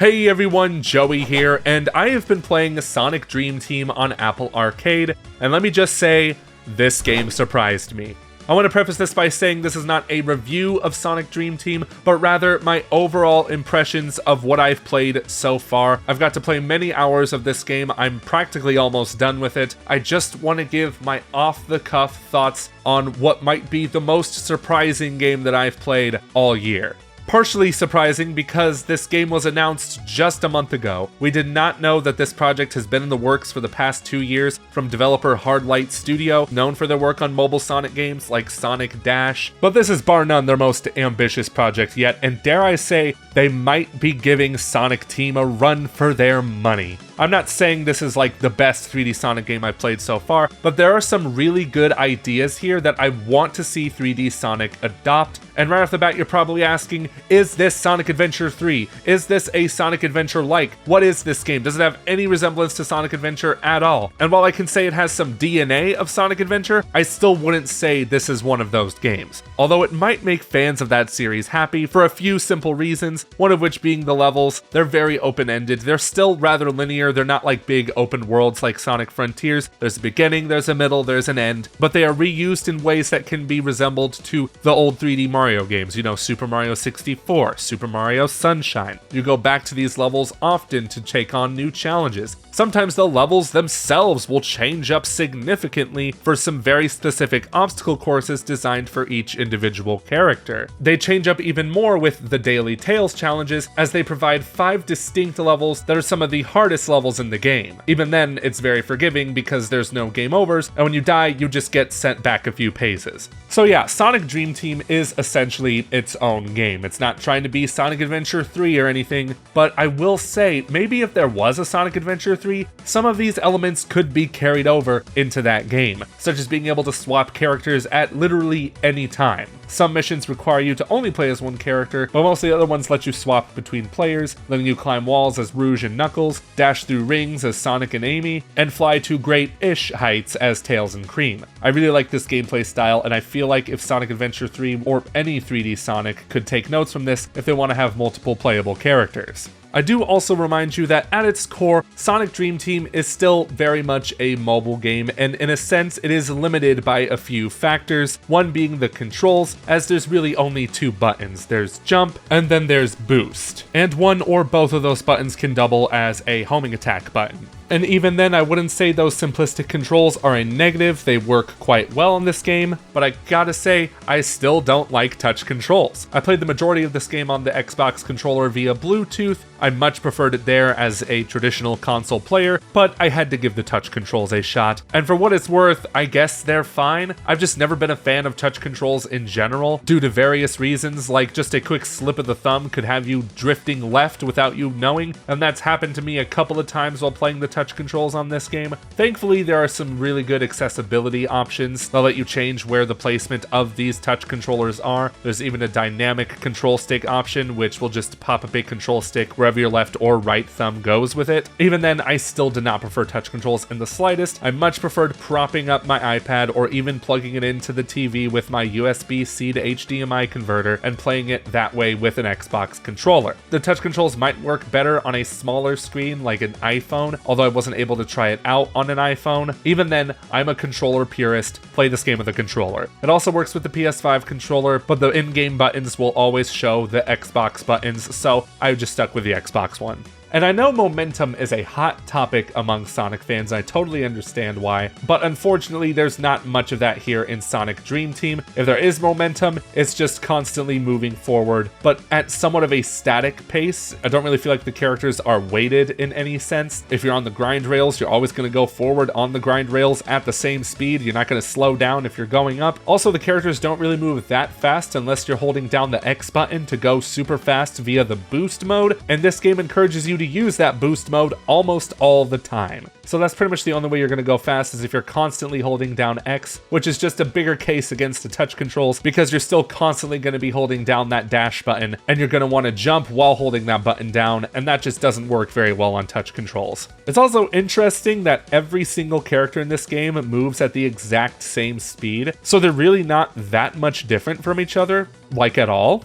Hey everyone, Joey here, and I have been playing Sonic Dream Team on Apple Arcade, and let me just say, this game surprised me. I want to preface this by saying this is not a review of Sonic Dream Team, but rather my overall impressions of what I've played so far. I've got to play many hours of this game, I'm practically almost done with it. I just want to give my off-the-cuff thoughts on what might be the most surprising game that I've played all year. Partially surprising because this game was announced just a month ago. We did not know that this project has been in the works for the past 2 years from developer Hardlight Studio, known for their work on mobile Sonic games like Sonic Dash. But this is bar none their most ambitious project yet, and dare I say, they might be giving Sonic Team a run for their money. I'm not saying this is like the best 3D Sonic game I've played so far, but there are some really good ideas here that I want to see 3D Sonic adopt. And right off the bat, you're probably asking, is this Sonic Adventure 3? Is this a Sonic Adventure-like? What is this game? Does it have any resemblance to Sonic Adventure at all? And while I can say it has some DNA of Sonic Adventure, I still wouldn't say this is one of those games. Although it might make fans of that series happy for a few simple reasons, one of which being the levels. They're very open-ended, they're still rather linear, they're not like big open worlds like Sonic Frontiers. There's a beginning, there's a middle, there's an end, but they are reused in ways that can be resembled to the old 3D Mario games, you know, Super Mario 64, Super Mario Sunshine. You go back to these levels often to take on new challenges. Sometimes the levels themselves will change up significantly for some very specific obstacle courses designed for each individual character. They change up even more with the Daily Tales challenges, as they provide 5 distinct levels that are some of the hardest levels in the game. Even then, it's very forgiving because there's no game overs, and when you die, you just get sent back a few paces. So yeah, Sonic Dream Team is essentially its own game. It's not trying to be Sonic Adventure 3 or anything, but I will say, maybe if there was a Sonic Adventure 3, some of these elements could be carried over into that game, such as being able to swap characters at literally any time. Some missions require you to only play as one character, but most of the other ones let you swap between players, letting you climb walls as Rouge and Knuckles, dash through rings as Sonic and Amy, and fly to great-ish heights as Tails and Cream. I really like this gameplay style, and I feel like if Sonic Adventure 3 or any 3D Sonic could take notes from this if they want to have multiple playable characters. I do also remind you that at its core, Sonic Dream Team is still very much a mobile game, and in a sense it is limited by a few factors, one being the controls, as there's really only 2 buttons. There's jump, and then there's boost. And one or both of those buttons can double as a homing attack button. And even then, I wouldn't say those simplistic controls are a negative, they work quite well in this game, but I gotta say, I still don't like touch controls. I played the majority of this game on the Xbox controller via Bluetooth. I much preferred it there as a traditional console player, but I had to give the touch controls a shot. And for what it's worth, I guess they're fine. I've just never been a fan of touch controls in general, due to various reasons, like just a quick slip of the thumb could have you drifting left without you knowing, and that's happened to me a couple of times while playing the touch controls on this game. Thankfully, there are some really good accessibility options. They'll let you change where the placement of these touch controllers are. There's even a dynamic control stick option, which will just pop up a control stick wherever your left or right thumb goes with it. Even then, I still did not prefer touch controls in the slightest. I much preferred propping up my iPad or even plugging it into the TV with my USB-C to HDMI converter and playing it that way with an Xbox controller. The touch controls might work better on a smaller screen like an iPhone, although I wasn't able to try it out on an iPhone. Even then, I'm a controller purist, play this game with a controller. It also works with the PS5 controller, but the in-game buttons will always show the Xbox buttons, so I just stuck with the Xbox one. And I know momentum is a hot topic among Sonic fans, I totally understand why, but unfortunately there's not much of that here in Sonic Dream Team. If there is momentum, it's just constantly moving forward, but at somewhat of a static pace. I don't really feel like the characters are weighted in any sense. If you're on the grind rails, you're always going to go forward on the grind rails at the same speed. You're not going to slow down if you're going up. Also, the characters don't really move that fast unless you're holding down the X button to go super fast via the boost mode, and this game encourages you to use that boost mode almost all the time. So that's pretty much the only way you're going to go fast, is if you're constantly holding down X, which is just a bigger case against the touch controls because you're still constantly going to be holding down that dash button, and you're going to want to jump while holding that button down, and that just doesn't work very well on touch controls. It's also interesting that every single character in this game moves at the exact same speed, so they're really not that much different from each other. like at all.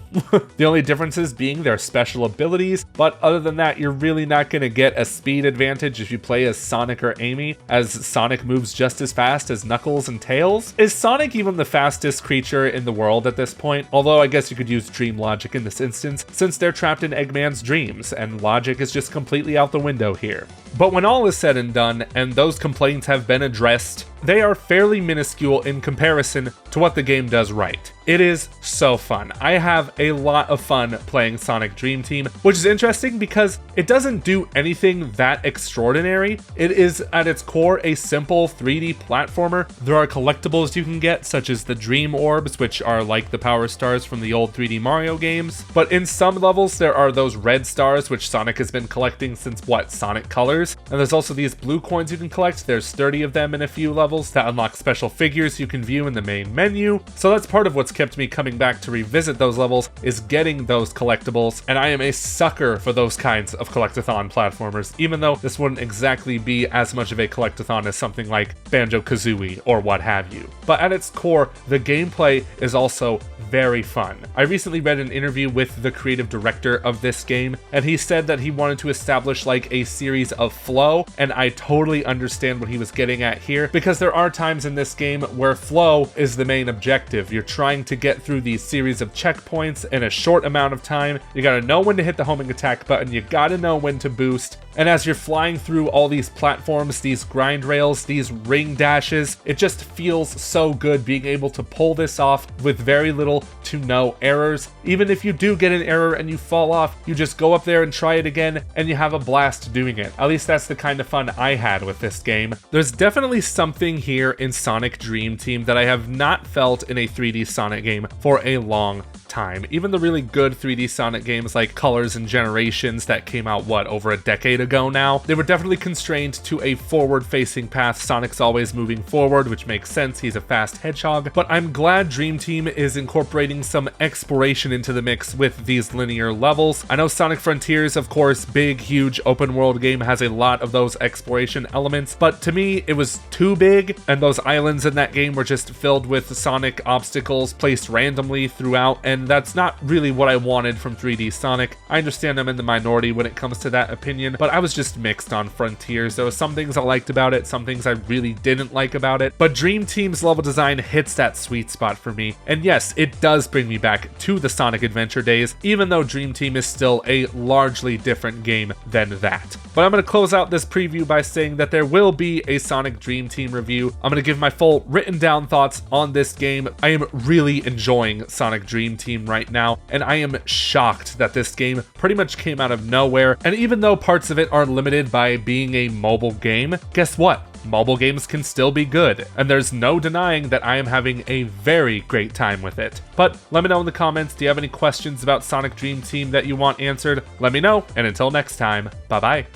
The only differences being their special abilities, but other than that, you're really not going to get a speed advantage if you play as Sonic or Amy, as Sonic moves just as fast as Knuckles and Tails. Is Sonic even the fastest creature in the world at this point? Although I guess you could use dream logic in this instance, since they're trapped in Eggman's dreams, and logic is just completely out the window here. But when all is said and done, and those complaints have been addressed, they are fairly minuscule in comparison to what the game does right. It is so fun. I have a lot of fun playing Sonic Dream Team, which is interesting because it doesn't do anything that extraordinary. It is at its core a simple 3D platformer. There are collectibles you can get, such as the Dream Orbs, which are like the Power Stars from the old 3D Mario games. But in some levels, there are those red stars, which Sonic has been collecting since, Sonic Colors? And there's also these blue coins you can collect. There's 30 of them in a few levels that unlock special figures you can view in the main menu. So that's part of what's kept me coming back to revisit those levels, is getting those collectibles, and I am a sucker for those kinds of collectathon platformers, even though this wouldn't exactly be as much of a collectathon as something like Banjo-Kazooie or what have you. But at its core, the gameplay is also very fun. I recently read an interview with the creative director of this game, and he said that he wanted to establish like a series of flow, and I totally understand what he was getting at here, because there are times in this game where flow is the main objective. You're trying to get through these series of checkpoints in a short amount of time. You gotta know when to hit the homing attack button, you gotta know when to boost, and as you're flying through all these platforms, these grind rails, these ring dashes, it just feels so good being able to pull this off with very little to no errors. Even if you do get an error and you fall off, you just go up there and try it again, and you have a blast doing it. At least that's the kind of fun I had with this game. There's definitely something here in Sonic Dream Team that I have not felt in a 3D Sonic game for a long time. Even the really good 3D Sonic games like Colors and Generations that came out, over a decade ago now, they were definitely constrained to a forward-facing path. Sonic's always moving forward, which makes sense, he's a fast hedgehog, but I'm glad Dream Team is incorporating some exploration into the mix with these linear levels. I know Sonic Frontiers, of course, big, huge open world game, has a lot of those exploration elements, but to me, it was too big, and those islands in that game were just filled with Sonic obstacles placed randomly throughout, and that's not really what I wanted from 3D Sonic. I understand I'm in the minority when it comes to that opinion, but I was just mixed on Frontiers. There were some things I liked about it, some things I really didn't like about it, but Dream Team's level design hits that sweet spot for me, and yes, it does bring me back to the Sonic Adventure days, even though Dream Team is still a largely different game than that. But I'm going to close out this preview by saying that there will be a Sonic Dream Team review. I'm going to give my full written down thoughts on this game. I am really enjoying Sonic Dream Team right now, and I am shocked that this game pretty much came out of nowhere, and even though parts of it are limited by being a mobile game, guess what? Mobile games can still be good, and there's no denying that I am having a very great time with it. But let me know in the comments, do you have any questions about Sonic Dream Team that you want answered? Let me know, and until next time, bye bye.